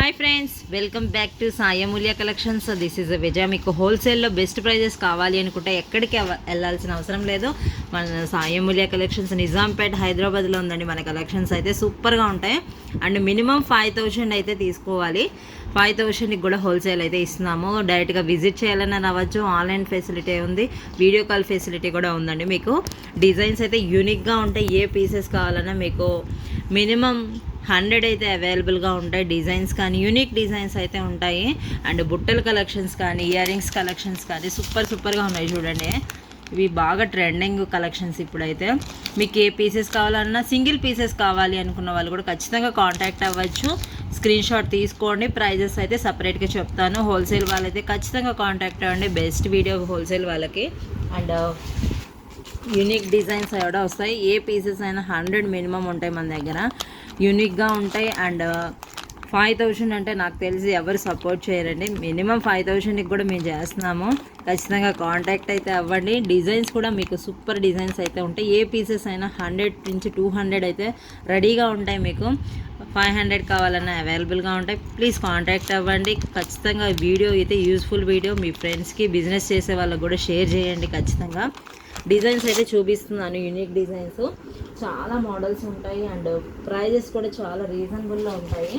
Hi friends, welcome back to Sayamulya collections. This is Vijaya. మీకు హోల్సేల్లో best prices కావాలి అనుకుంటే ఎక్కడికి వెళ్ళాల్సిన అవసరం లేదు. మన సాయమూల్య కలెక్షన్స్ నిజాంపేట్ హైదరాబాద్లో ఉందండి. మన కలెక్షన్స్ అయితే సూపర్గా ఉంటాయి. అండ్ మినిమం 5000 అయితే తీసుకోవాలి. 5000కి కూడా హోల్సేల్ అయితే ఇస్తున్నాము. డైరెక్ట్గా విజిట్ చేయాలని రావచ్చు. ఆన్లైన్ ఫెసిలిటీ ఉంది, వీడియో కాల్ ఫెసిలిటీ కూడా ఉందండి. మీకు డిజైన్స్ అయితే యూనిక్గా ఉంటాయి. ఏ పీసెస్ కావాలన్నా మీకు మినిమం 100 అయితే అవైలబుల్గా ఉంటాయి. డిజైన్స్ కానీ యూనిక్ డిజైన్స్ అయితే ఉంటాయి. అండ్ బుట్టల కలెక్షన్స్ కానీ ఇయర్ రింగ్స్ కలెక్షన్స్ కానీ సూపర్గా ఉన్నాయి. చూడండి, ఇవి బాగా ట్రెండింగ్ కలెక్షన్స్. ఇప్పుడైతే మీకు ఏ పీసెస్ కావాలన్నా, సింగిల్ పీసెస్ కావాలి అనుకున్న వాళ్ళు కూడా ఖచ్చితంగా కాంటాక్ట్ అవ్వచ్చు. స్క్రీన్ షాట్ తీసుకోండి. ప్రైజెస్ అయితే సపరేట్గా చెప్తాను. హోల్సేల్ వాళ్ళైతే ఖచ్చితంగా కాంటాక్ట్ అవ్వండి. బెస్ట్ వీడియో హోల్సేల్ వాళ్ళకి. అండ్ యూనిక్ డిజైన్స్ కూడా వస్తాయి. ఏ పీసెస్ అయినా 100 మినిమం ఉంటాయి మన దగ్గర. యూనిక్గా ఉంటాయి. అండ్ 5000 అంటే నాకు తెలిసి ఎవరు సపోర్ట్ చేయరండి. మినిమం 5000కి కూడా మేము చేస్తున్నాము. ఖచ్చితంగా కాంటాక్ట్ అయితే అవ్వండి. డిజైన్స్ కూడా మీకు సూపర్ డిజైన్స్ అయితే ఉంటాయి. ఏ పీసెస్ అయినా 100 నుంచి 200 అయితే రెడీగా ఉంటాయి. మీకు 500 కావాలన్నా అవైలబుల్గా ఉంటాయి. ప్లీజ్ కాంటాక్ట్ అవ్వండి. ఖచ్చితంగా వీడియో అయితే యూస్ఫుల్ వీడియో. మీ ఫ్రెండ్స్కి, బిజినెస్ చేసే వాళ్ళకి కూడా షేర్ చేయండి. ఖచ్చితంగా డిజైన్స్ అయితే చూపిస్తున్నాను. యూనిక్ డిజైన్స్ చాలా మోడల్స్ ఉంటాయి. అండ్ ప్రైజెస్ కూడా చాలా రీజనబుల్లో ఉంటాయి.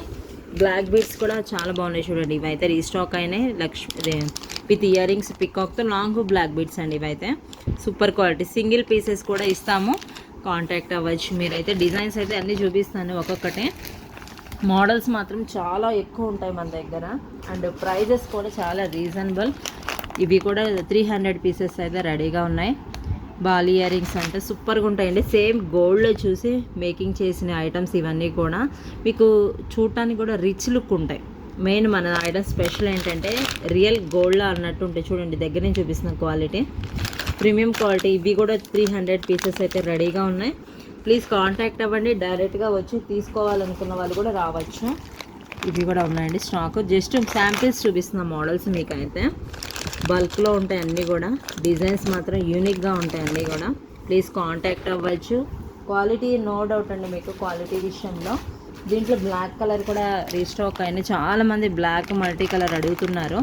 బ్లాక్ బీడ్స్ కూడా చాలా బాగున్నాయి. చూడండి, ఇవైతే రీస్టాక్ అయినాయి. విత్ ఇయర్ రింగ్స్, పికాక్తో లాంగ్ బ్లాక్ బీడ్స్ అండి. ఇవైతే సూపర్ క్వాలిటీ. సింగిల్ పీసెస్ కూడా ఇస్తాము. కాంటాక్ట్ అవ్వచ్చు. మీరైతే డిజైన్స్ అయితే అన్నీ చూపిస్తాను ఒక్కొక్కటే. మోడల్స్ మాత్రం చాలా ఎక్కువ ఉంటాయి మన దగ్గర. అండ్ ప్రైజెస్ కూడా చాలా రీజనబుల్. ఇవి కూడా 300 పీసెస్ అయితే రెడీగా ఉన్నాయి. బాల్ ఇయర్ రింగ్స్ అంటే సూపర్గా ఉంటాయండి. సేమ్ గోల్డ్లో చూసి మేకింగ్ చేసిన ఐటమ్స్ ఇవన్నీ కూడా మీకు చూడటానికి కూడా రిచ్ లుక్ ఉంటాయి. మెయిన్ మన ఐటమ్ స్పెషల్ ఏంటంటే రియల్ గోల్డ్లో అన్నట్టు ఉంటాయి. చూడండి, దగ్గర నుంచి చూపిస్తున్న క్వాలిటీ, ప్రీమియం క్వాలిటీ. ఇవి కూడా 300 పీసెస్ అయితే రెడీగా ఉన్నాయి. ప్లీజ్ కాంటాక్ట్ అవ్వండి. డైరెక్ట్గా వచ్చి తీసుకోవాలనుకున్న వాళ్ళు కూడా రావచ్చు. ఇవి కూడా ఉన్నాయండి స్టాక్. జస్ట్ శాంపిల్స్ చూపిస్తున్న మోడల్స్ మీకైతే. బల్క్లో ఉంటాయి అన్నీ కూడా. డిజైన్స్ మాత్రం యూనిక్గా ఉంటాయి అన్నీ కూడా. ప్లీజ్ కాంటాక్ట్ అవ్వచ్చు. క్వాలిటీ నో డౌట్ అండి మీకు క్వాలిటీ విషయంలో. దీంట్లో బ్లాక్ కలర్ కూడా రీస్టాక్ అయినాయి. చాలామంది బ్లాక్ మల్టీ కలర్ అడుగుతున్నారు.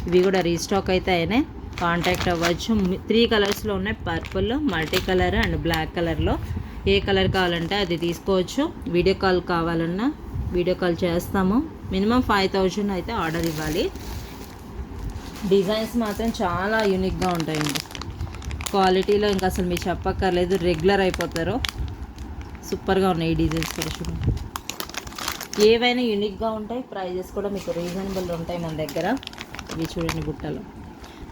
ఇవి కూడా రీస్టాక్ అయితే అయినాయి. కాంటాక్ట్ అవ్వచ్చు. 3 కలర్స్లో ఉన్నాయి, purple, multi colour and black కలర్లో. ఏ కలర్ కావాలంటే అది తీసుకోవచ్చు. వీడియో కాల్ కావాలన్నా వీడియో కాల్ చేస్తాము. మినిమం 5000 అయితే ఆర్డర్ ఇవ్వాలి. డిజైన్స్ మాత్రం చాలా యూనిక్గా ఉంటాయండి. క్వాలిటీలో ఇంకా అసలు మీరు చెప్పక్కర్లేదు, రెగ్యులర్ అయిపోతారు. సూపర్గా ఉన్నాయి ఈ డిజైన్స్ కూడా. చూడండి, ఏవైనా యూనిక్గా ఉంటాయి. ప్రైజెస్ కూడా మీకు రీజనబుల్ ఉంటాయి మన దగ్గర. ఇవి చూడండి బుట్టలు.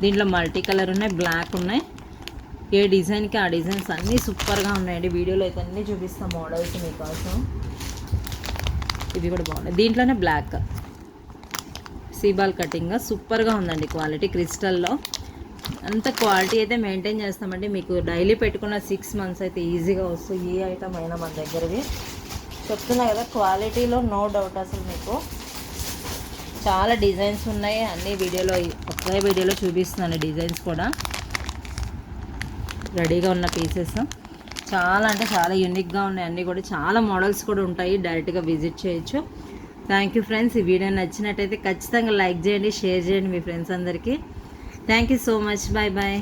దీంట్లో మల్టీ కలర్ ఉన్నాయి, బ్లాక్ ఉన్నాయి. ఏ డిజైన్కి ఆ డిజైన్స్ అన్నీ సూపర్గా ఉన్నాయండి. వీడియోలో అయితే అన్నీ చూపిస్తాం మోడల్స్ మీకోసం. ఇవి కూడా బాగున్నాయి. దీంట్లోనే బ్లాక్ సీబాల్ కటింగ్ సూపర్గా ఉందండి. క్వాలిటీ క్రిస్టల్లో అంత క్వాలిటీ అయితే మెయింటైన్ చేస్తామండి. మీకు డైలీ పెట్టుకున్న 6 months అయితే ఈజీగా వస్తుంది. ఏ ఐటమ్ అయినా మన దగ్గరవి చెప్తున్నా కదా. క్వాలిటీలో నో డౌట్. అసలు మీకు చాలా డిజైన్స్ ఉన్నాయి. అన్ని వీడియోలో ఒకే వీడియోలో చూపిస్తున్నాను. డిజైన్స్ కూడా రెడీగా ఉన్న పీసెస్ చాలా అంటే చాలా యూనిక్గా ఉన్నాయి. అన్నీ కూడా చాలా మోడల్స్ కూడా ఉంటాయి. డైరెక్ట్గా విజిట్ చేయొచ్చు. Thank you friends. ఈ వీడియో నచ్చినట్టయితే ఖచ్చితంగా లైక్ చేయండి, షేర్ చేయండి మీ ఫ్రెండ్స్ అందరికీ. Thank you so much. Bye bye.